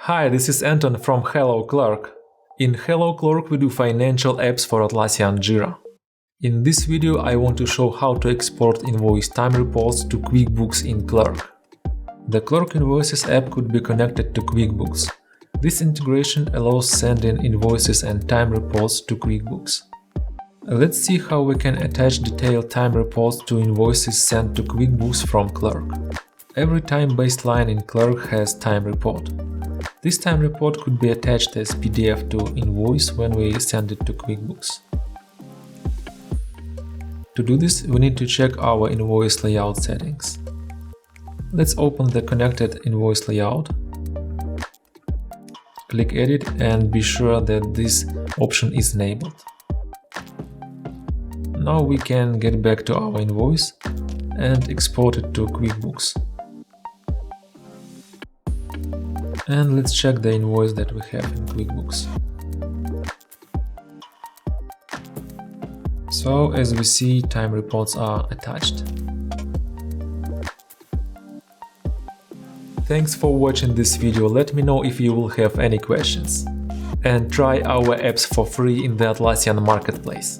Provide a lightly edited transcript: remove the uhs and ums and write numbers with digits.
Hi, this is Anton from Hello Clerk. In Hello Clerk we do financial apps for Atlassian Jira. In this video I want to show how to export invoice time reports to QuickBooks in Clerk. The Clerk Invoices app could be connected to QuickBooks. This integration allows sending invoices and time reports to QuickBooks. Let's see how we can attach detailed time reports to invoices sent to QuickBooks from Clerk. Every time-based line in Clerk has time report. This time report could be attached as PDF to invoice when we send it to QuickBooks. To do this, we need to check our invoice layout settings. Let's open the connected invoice layout. Click Edit and be sure that this option is enabled. Now we can get back to our invoice and export it to QuickBooks. And let's check the invoice that we have in QuickBooks. So as we see, time reports are attached. Thanks for watching this video. Let me know if you will have any questions. And try our apps for free in the Atlassian marketplace.